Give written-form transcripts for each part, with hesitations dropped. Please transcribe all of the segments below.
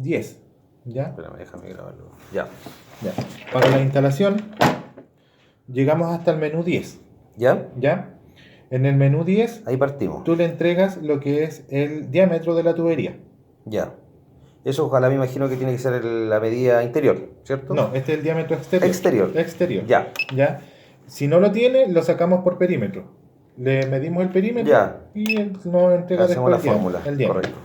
10. ¿Ya? Espérame, déjame grabarlo. Ya. Ya. Para la instalación, llegamos hasta el menú 10. ¿Ya? ¿Ya? En el menú 10, Ahí partimos. tú le entregas lo que es el diámetro de la tubería. Ya. Eso ojalá me imagino que tiene que ser la medida interior, ¿cierto? No, este es el diámetro exterior. Exterior. Ya. ¿Ya? Si no lo tiene, lo sacamos por perímetro. Le medimos el perímetro Ya. y él nos entrega Hacemos después la fórmula. el diámetro. Correcto.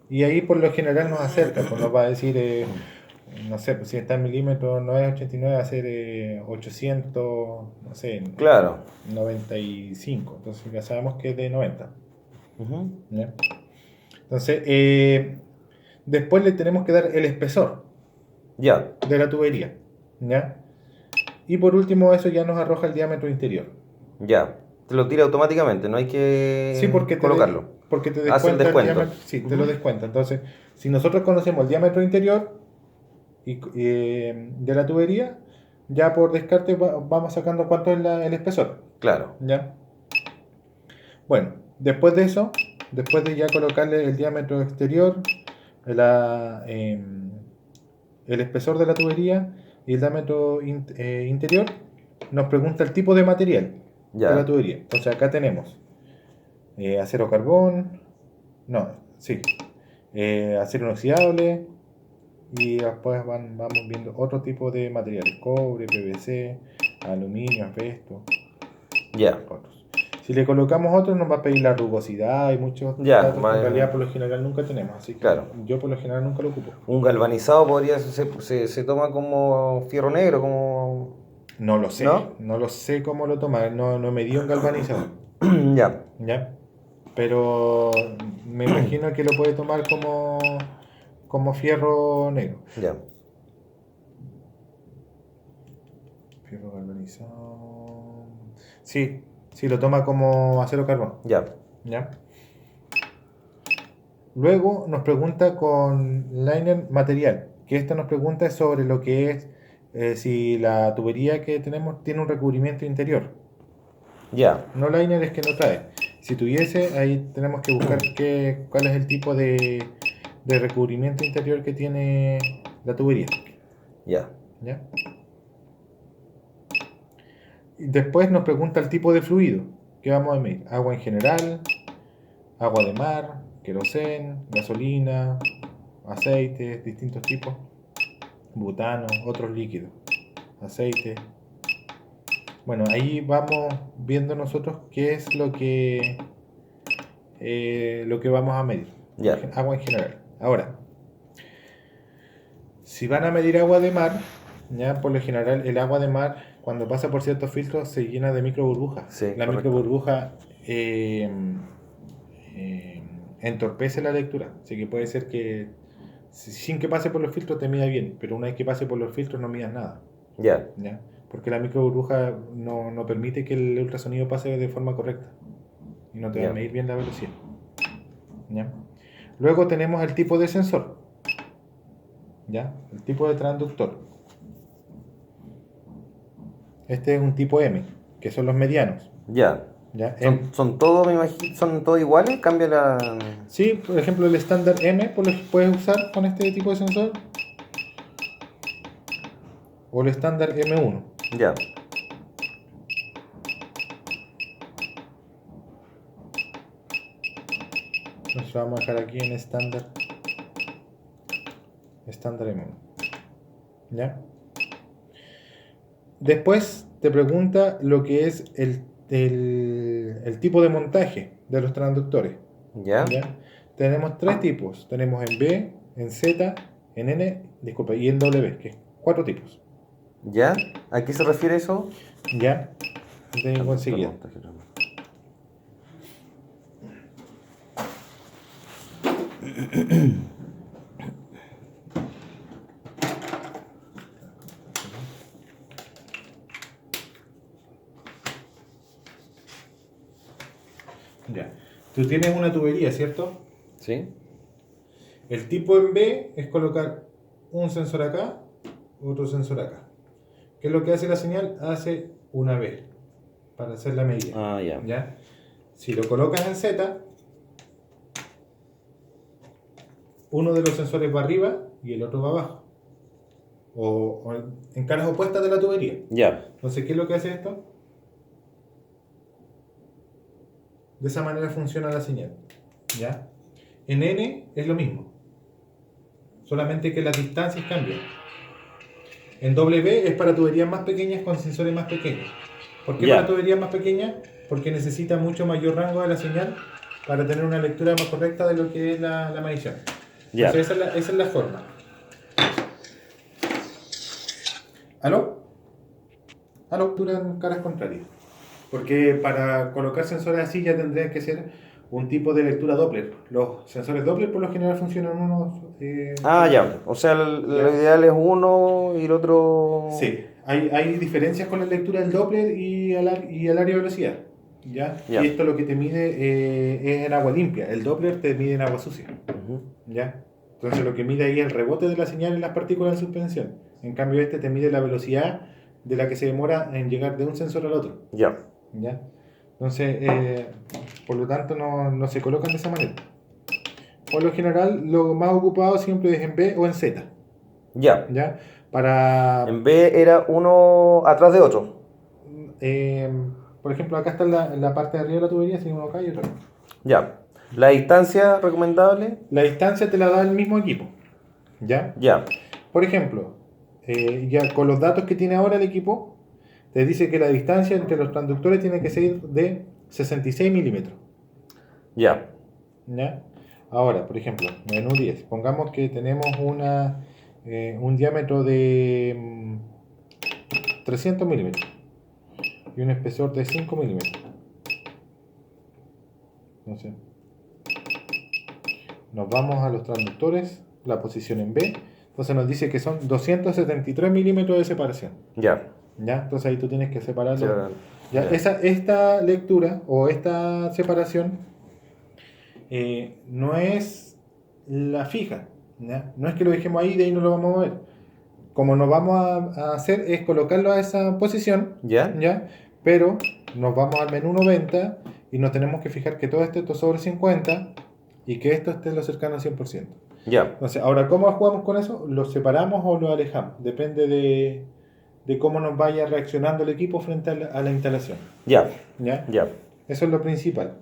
Y ahí por lo general nos acerca, pues nos va a decir, no sé, pues si está en milímetros, no es 89, va a ser 800, no sé, Claro. 95. Entonces ya sabemos que es de 90. Ujú. ¿Ya? Entonces, después le tenemos que dar el espesor Ya. de la tubería. ¿Ya? Y por último, eso ya nos arroja el diámetro interior. Ya. Te lo tira automáticamente, no hay que Sí, porque colocarlo. porque te Hace el descuenta el descuento. diámetro. Sí, te lo descuenta. Entonces, si nosotros conocemos el diámetro interior de la tubería, ya por descarte vamos sacando cuánto es el espesor. Claro. ¿Ya? Bueno, después de eso, después de ya colocarle el diámetro exterior, el espesor de la tubería y el diámetro interior, nos pregunta el tipo de material de la Ya. tubería. Entonces acá tenemos acero carbón, no, sí, acero inoxidable, y después vamos viendo otro tipo de materiales: cobre, PVC, aluminio, asbesto, Ya. otros. Si le colocamos otros nos va a pedir la rugosidad y muchos Ya, datos que en realidad por lo general nunca tenemos, así que claro. yo por lo general nunca lo ocupo. Un galvanizado podría se toma como fierro negro, como. No lo sé, ¿No? no lo sé cómo lo toma, no me dio un galvanizador, Ya. ¿ya? Pero me imagino que lo puede tomar como fierro negro. Ya. Fierro galvanizado. Sí, sí, lo toma como acero carbón. Ya. ¿Ya? Luego nos pregunta con liner material, que esta nos pregunta sobre lo que es si la tubería que tenemos tiene un recubrimiento interior. Ya. No liner es que no trae. Si tuviese, ahí tenemos que buscar cuál es el tipo de recubrimiento interior que tiene la tubería. Ya. ¿Ya? Y después nos pregunta el tipo de fluido que vamos a medir: agua en general, agua de mar, querosén, gasolina, aceites, distintos tipos, butano, otros líquidos, aceite. Bueno, ahí vamos viendo nosotros qué es lo que vamos a medir. Ya. Agua en general. Ahora, si van a medir agua de mar, ya por lo general el agua de mar cuando pasa por ciertos filtros se llena de micro burbujas. Sí, La correcto. micro burbuja entorpece la lectura, así que puede ser que sin que pase por los filtros te mida bien, pero una vez que pase por los filtros no midas nada. Ya. ¿Ya? Porque la micro burbuja no permite que el ultrasonido pase de forma correcta y no te va Ya. a medir bien la velocidad. ¿Ya? Luego tenemos el tipo de sensor, ¿ya? El tipo de transductor. Este es un tipo M, que son los medianos. Ya. ¿Ya? Son todos, me imagino, son todos iguales, cambia la. Sí, por ejemplo, el estándar M puedes usar con este tipo de sensor, o el estándar M1. Ya. Entonces lo vamos a dejar aquí en estándar M1. ¿Ya? Después te pregunta lo que es el tipo de montaje de los transductores. Ya. ¿Ya? Tenemos tres tipos. Tenemos en B, en Z, en N, disculpa, y en W, que es 4 tipos. Ya. ¿A qué se refiere eso? ¿Ya? Te digo enseguida. Ya. Tú tienes una tubería, ¿cierto? Sí. El tipo en B es colocar un sensor acá, otro sensor acá. ¿Qué es lo que hace la señal? Hace una B para hacer la medida. Ah, ya. ¿Ya? Si lo colocas en Z, uno de los sensores va arriba y el otro va abajo. O en caras opuestas de la tubería. Ya. Entonces, ¿qué es lo que hace esto? De esa manera funciona la señal. ¿Ya? En N es lo mismo, solamente que las distancias cambian. En W es para tuberías más pequeñas con sensores más pequeños. ¿Por qué Ya. para tuberías más pequeñas? Porque necesita mucho mayor rango de la señal para tener una lectura más correcta de lo que es la medición. Ya. Entonces esa es la forma. ¿Aló? ¿Aló? Duran caras contrarias. Porque para colocar sensores así ya tendría que ser un tipo de lectura Doppler. Los sensores Doppler por lo general funcionan unos... Ya. O sea, lo ideal es uno y el otro... Sí, hay diferencias con la lectura del Doppler y el área de velocidad. ¿Ya? Ya. Y esto lo que te mide es en agua limpia. El Doppler te mide en agua sucia. Ujú. ¿Ya? Entonces lo que mide ahí es el rebote de la señal en las partículas en suspensión. En cambio este te mide la velocidad de la que se demora en llegar de un sensor al otro. Ya. ¿Ya? Entonces, por lo tanto no se colocan de esa manera. Por lo general, lo más ocupado siempre es en B o en Z. Ya. ¿Ya? Para... En B era uno atrás de otro. por ejemplo, acá está en la parte de arriba de la tubería, si uno acá y otro acá. Ya. La distancia recomendable. La distancia te la da el mismo equipo. ¿Ya? Ya. Por ejemplo, ya con los datos que tiene ahora el equipo, te dice que la distancia entre los transductores tiene que ser de 66 milímetros. Ya. ¿Ya? Ahora, por ejemplo, menú 10. Pongamos que tenemos un diámetro de 300 milímetros y un espesor de 5 milímetros. Entonces, nos vamos a los transductores, la posición en B. Entonces nos dice que son 273 milímetros de separación. Ya. ¿Ya? Entonces ahí tú tienes que separarlo. Ya. Esta lectura o esta separación no es la fija. ¿Ya? No es que lo dejemos ahí y de ahí no lo vamos a mover. Como nos vamos a hacer es colocarlo a esa posición, Ya. ¿ya? Pero nos vamos al menú 90 y nos tenemos que fijar que todo esto esté sobre 50 y que esto esté en lo cercano al 100%. Ya. Entonces, ahora, ¿cómo jugamos con eso? ¿Lo separamos o lo alejamos? Depende de cómo nos vaya reaccionando el equipo frente a la instalación. Ya. ¿Ya? Ya. Eso es lo principal.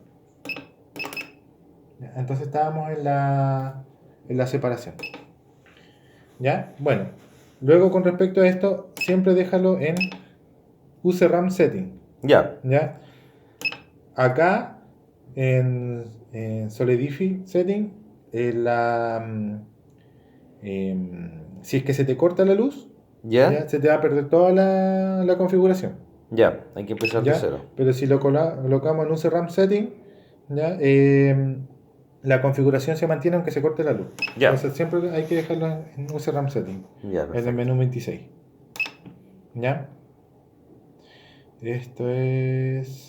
¿Ya? Entonces estábamos en la separación. ¿Ya? Bueno, luego con respecto a esto, siempre déjalo en Use RAM Setting. Ya. ¿Ya? Acá en Solidify Setting, si es que se te corta la luz, Ya. ¿ya? Se te va a perder toda la configuración. Ya. Hay que empezar de ¿Ya? cero. Pero si lo colocamos en Use RAM Setting, ¿ya? La configuración se mantiene aunque se corte la luz. Ya. Entonces siempre hay que dejarlo en Use RAM Setting. Ya. En el Perfecto. menú 26. ¿Ya? Esto es...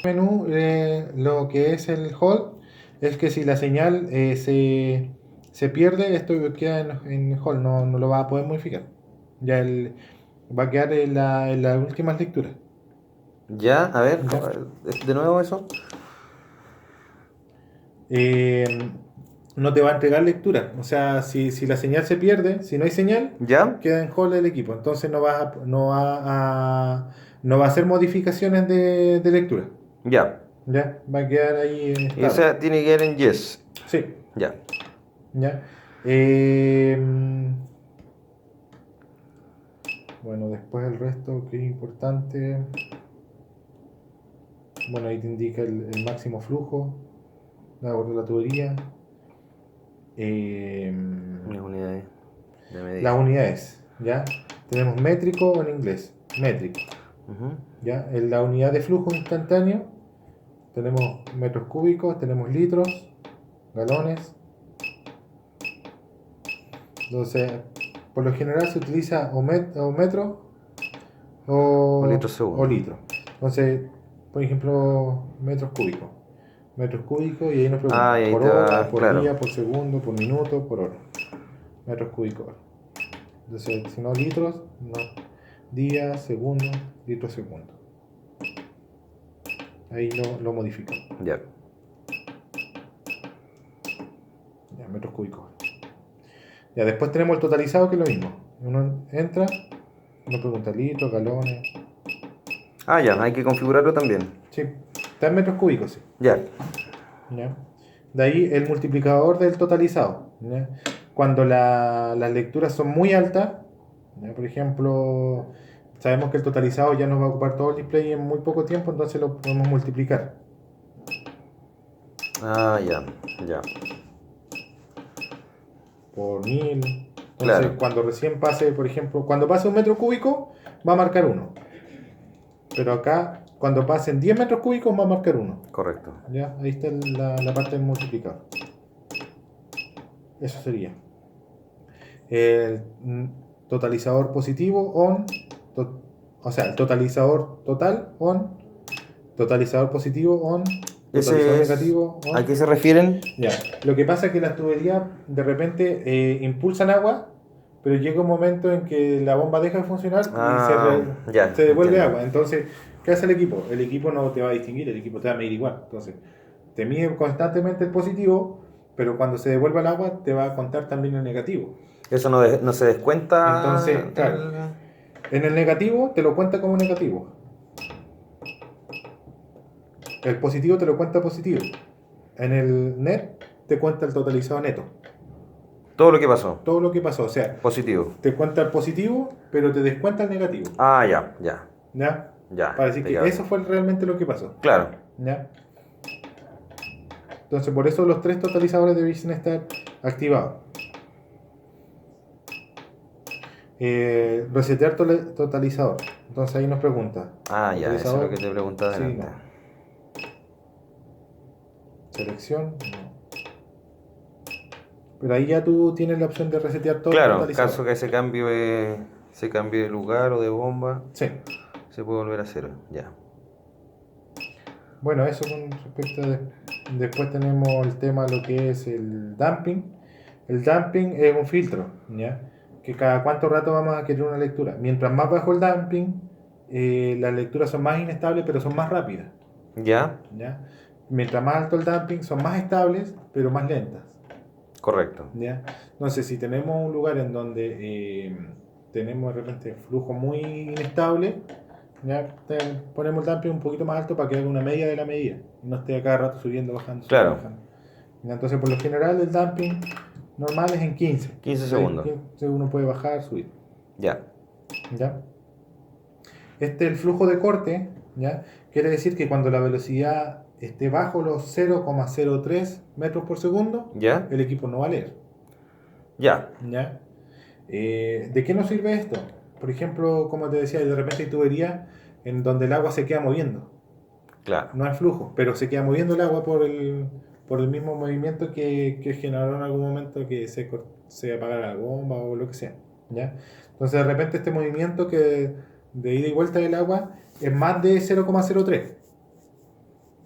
menú, lo que es el hold, es que si la señal se pierde, esto queda en hold, no lo va a poder modificar. Ya va a quedar en las últimas lecturas. Ya. A ver. Ya. De nuevo eso. No te va a entregar lectura. O sea, si la señal se pierde, si no hay señal, Ya. queda en hold el equipo. Entonces no va a hacer modificaciones de lectura. Ya. Ya, va a quedar ahí Y estable. esa tiene que ir en yes. Sí, Ya. ya. Bueno, después el resto que es importante. Bueno, ahí te indica el máximo flujo de acuerdo a la tubería. Las unidades de medida. Las unidades, ¿ya? Tenemos métrico o en inglés. Métrico, Ujú. ¿ya? En la unidad de flujo instantáneo tenemos metros cúbicos, tenemos litros, galones. Entonces, por lo general se utiliza o metro O litro segundo. o litro. Entonces, por ejemplo, metros cúbicos. Metros cúbicos y ahí nos pregunta Y ahí por te hora, va, por claro. día, por segundo, por minuto, por hora. Metros cúbicos. Entonces, si no litros, días, segundos, litros segundo. Ahí lo modifico. Ya. Ya, metros cúbicos. Ya, después tenemos el totalizado, que es lo mismo. Uno entra, uno pregunta litros, galones. Ah, ya, hay que configurarlo también. Sí, está en metros cúbicos, sí. Ya. ¿Ya? De ahí el multiplicador del totalizado. ¿Ya? Cuando las lecturas son muy altas, ¿ya? Por ejemplo, sabemos que el totalizado ya nos va a ocupar todo el display en muy poco tiempo, entonces lo podemos multiplicar. Ah, ya, ya. Por 1000. Entonces, Claro. cuando recién pase, por ejemplo, cuando pase un metro cúbico, va a marcar 1. Pero acá, cuando pasen 10 metros cúbicos, va a marcar 1. Correcto. ¿Ya? Ahí está la parte del multiplicador. Eso sería. El totalizador positivo, on. O sea, el totalizador total, on. Totalizador positivo, on. Totalizador Ese es... negativo, on. ¿A qué se refieren? Ya. Lo que pasa es que las tuberías de repente impulsan agua, pero llega un momento en que la bomba deja de funcionar y ya, se devuelve entiendo. agua. Entonces, ¿qué hace el equipo? El equipo no te va a distinguir, el equipo te va a medir igual. Entonces, te mide constantemente el positivo, pero cuando se devuelva el agua te va a contar también el negativo. Eso no se descuenta Entonces, claro, en el negativo te lo cuenta como negativo. El positivo te lo cuenta positivo. En el net te cuenta el totalizado neto. todo lo que pasó. Todo lo que pasó. O sea, Positivo. te cuenta el positivo, pero te descuenta el negativo. Ah, ya, ya. ¿Ya? Ya. Para decir que pegado. eso fue realmente lo que pasó. Claro. ¿Ya? Entonces, por eso los 3 totalizadores debiesen estar activados. Resetear totalizador. Entonces ahí nos pregunta. Ah, ya, eso es lo que te ¿Totalizador? preguntaba Sí, delante. no. Selección, no. Pero ahí ya tú tienes la opción de resetear todo el Claro, en totalizador. caso que ese cambio de lugar o de bomba, Sí. se puede volver a hacer. Ya. Bueno, eso con respecto a... Después tenemos el tema lo que es el damping. El damping es un filtro, ¿ya? Que cada cuánto rato vamos a querer una lectura. Mientras más bajo el damping, las lecturas son más inestables, pero son más rápidas, ¿Ya? ¿ya? Mientras más alto el damping, son más estables, pero más lentas, Correcto. ¿ya? Entonces, si tenemos un lugar en donde tenemos de repente flujo muy inestable, ya ponemos el damping un poquito más alto para que haga una media de la medida y no esté a cada rato subiendo, bajando, subiendo, Claro. bajando. ¿Ya? Entonces, por lo general, el damping normal es en 15. 15 segundos. Entonces uno puede bajar, subir. Ya. ¿Ya? Este es el flujo de corte, ¿ya? Quiere decir que cuando la velocidad esté bajo los 0,03 metros por segundo, ¿Ya? el equipo no va a leer. Ya. ¿Ya? ¿De qué nos sirve esto? Por ejemplo, como te decía, de repente hay tuberías en donde el agua se queda moviendo. Claro. No hay flujo, pero se queda moviendo el agua por el mismo movimiento que generó en algún momento que se apagara la bomba o lo que sea. ¿Ya? Entonces, de repente, este movimiento que de ida y vuelta del agua es más de 0,03.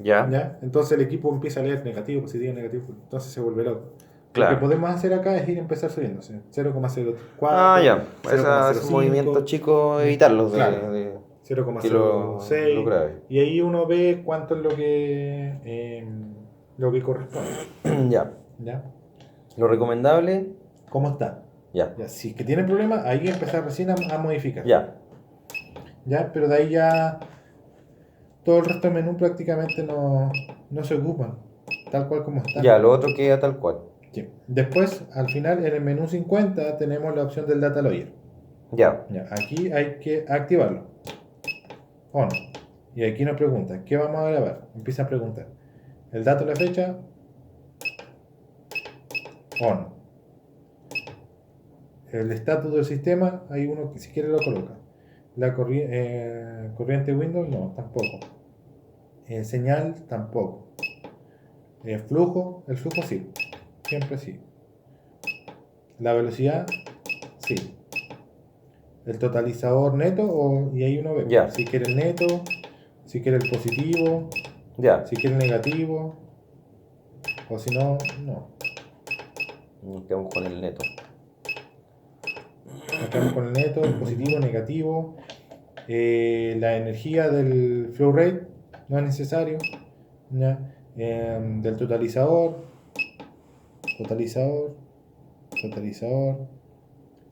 Ya. ¿Ya? Entonces, el equipo empieza a leer negativo, positivo, negativo, entonces se vuelve loco. Claro. Lo que podemos hacer acá es ir a empezar subiéndose. 0,04. Ah, ya. Esos movimientos chicos, evitarlos Claro. de 0,06 lo grave. y ahí uno ve cuánto es lo que corresponde. Ya. ¿Ya? Lo recomendable, ¿Cómo está? ya. Ya, si es que tiene problemas, ahí empezar recién a modificar. Ya. ¿Ya? Pero de ahí ya todo el resto del menú prácticamente no se ocupan, tal cual como está. Ya, lo otro queda tal cual. Sí. Después, al final, en el menú 50 tenemos la opción del Data Logger. Ya. Ya, aquí hay que activarlo. On. Y aquí nos pregunta, ¿qué vamos a grabar? Empieza a preguntar. El dato de la fecha. On. El estatus del sistema, hay uno que si quiere lo coloca. La corriente Windows, no, tampoco. Señal, tampoco. El flujo sí. Siempre sí. La velocidad, sí. El totalizador neto, y ahí uno ve. Ya. Si quiere el neto, si quiere el positivo, Ya. si quiere el negativo, o si no, no. Nos quedamos con el neto. Acá con el neto, el positivo, negativo. La energía del flow rate no es necesario. ¿Ya? Del totalizador, totalizador, totalizador.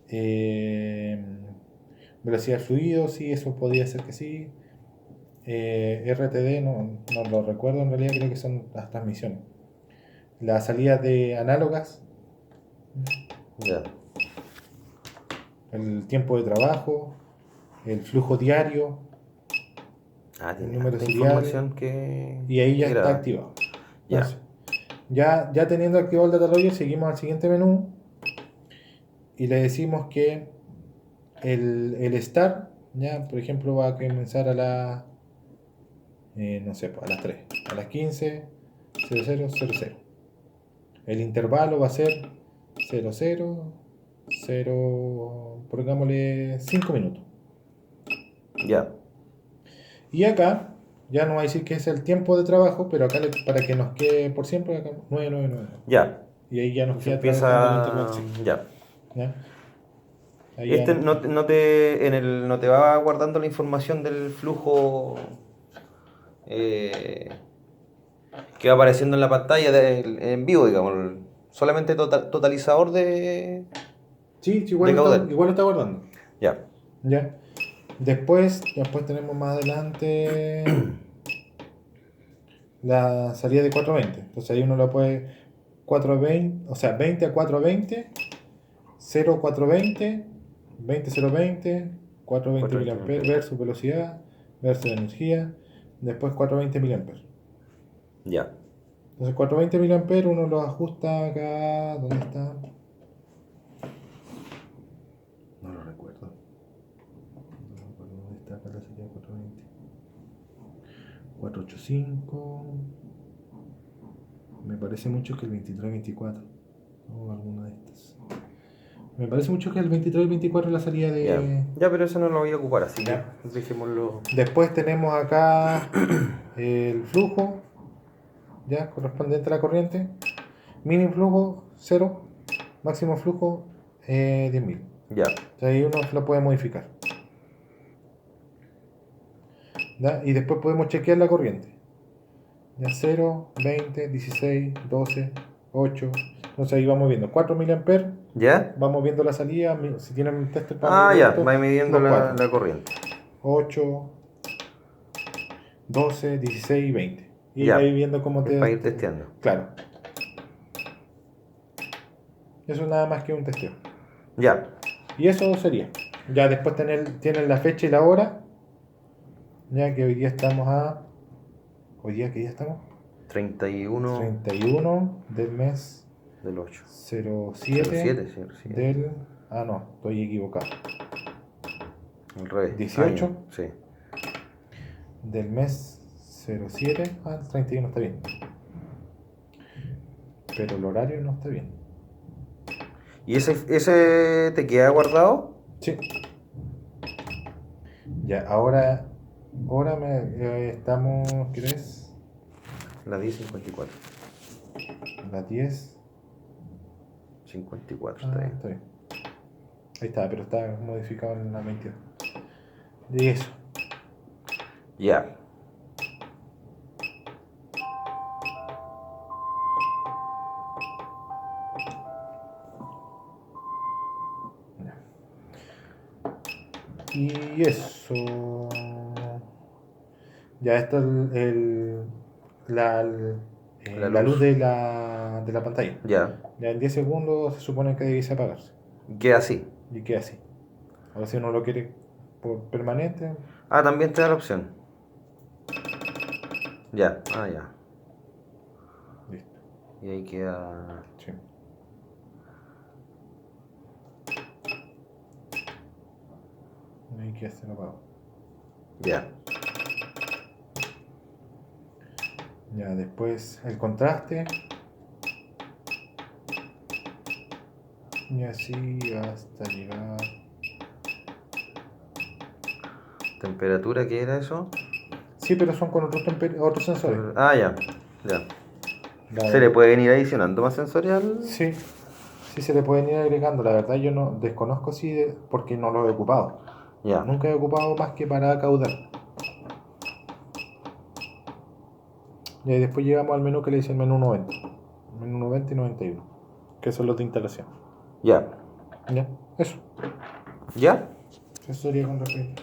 Eh, Velocidad del fluido, sí, eso podría ser que sí. RTD, no lo recuerdo en realidad, creo que son las transmisiones. La salida de análogas, Ya. el tiempo de trabajo, el flujo diario, el Tiene número harta serial, información que y ahí ya está graba. activado. Ya. Entonces, ya teniendo activado el data logger, seguimos al siguiente menú y le decimos que el start, ya, por ejemplo, va a comenzar a las, no sé, pues, a las 3, a las 15, 0000. El intervalo va a ser 00, 0, pongámosle 5 minutos. Ya. Y acá ya no va a decir que es el tiempo de trabajo, pero acá para que nos quede por siempre, acá 999. Ya. Y ahí ya nos Se queda trabajando el intervalo empieza. 5. Ya. ¿Ya? Ahí ya Este nos queda. no te va guardando la información del flujo eh, que va apareciendo en la pantalla en vivo, digamos. Solamente totalizador Sí, de caudal. igual lo está guardando. Ya. ¿Ya? Después tenemos más adelante la salida de 420. Entonces ahí uno lo puede 420, o sea, 20 a 420, 0 420, 20 020, 420 mA 420 versus velocidad, versus energía, después 420 mA. Ya. Entonces 420 mA uno lo ajusta acá, ¿dónde está? No lo recuerdo. No me acuerdo dónde está acá la salida de 420. 485. Me parece mucho que el 23-24. O alguna de estas. Me parece mucho que el 23-24 es la salida Ya. de. Ya, pero eso no lo voy a ocupar, así que Ya. dejémoslo. Después tenemos acá el flujo, ya correspondiente a la corriente. Mínimo flujo 0, máximo flujo 10.000. Ya. O sea, ahí uno lo puede modificar. ¿Ya? Y después podemos chequear la corriente. Ya 0, 20, 16, 12, 8. Entonces ahí vamos viendo 4 mA. ¿Ya? Vamos viendo la salida. Si tienen un tester para medir Ya. esto, Va midiendo los 4. la corriente. 8, 12, 16 y 20. Y Ya. ahí viendo cómo Es para ir testeando. Claro. Eso es nada más que un testeo. Ya. Y eso sería. Ya después tienen la fecha y la hora. Ya que hoy día estamos a. ¿Hoy día qué día estamos? 31 31 del mes del 8. 07 sí. del. Ah, no, estoy equivocado. Al revés. 18 Sí. del mes 07. Ah, el 31 está bien. Pero el horario no está bien. ¿Y ese te queda guardado? Sí. Ya, ahora estamos, ¿qué es? La 10:54. Las 10. 54, Ah, está bien. está bien. Ahí está, pero está modificado en la 22. Y eso. Ya. Y eso. Ya, esto es la, la luz de la pantalla. Ya. Ya en 10 segundos se supone que debiese apagarse. Queda así. Y queda así. Ahora si uno lo quiere por permanente, También te da la opción. Ya. Ya. listo. Y ahí queda. Sí. Hay que hacerlo apagado. Ya. Ya, después el contraste. Y así hasta llegar. ¿Temperatura qué era eso? Sí, pero son con otros sensores. Ya. ¿Se le pueden ir adicionando más sensorial? Sí, sí se le pueden ir agregando. La verdad yo no desconozco si porque no lo he ocupado. Ya. Nunca he ocupado más que para caudal. Y ahí después llegamos al menú que le dicen menú 90. Menú 90 y 91. Que son los de instalación. Ya. Ya, eso. ¿Ya? Eso sería con respecto.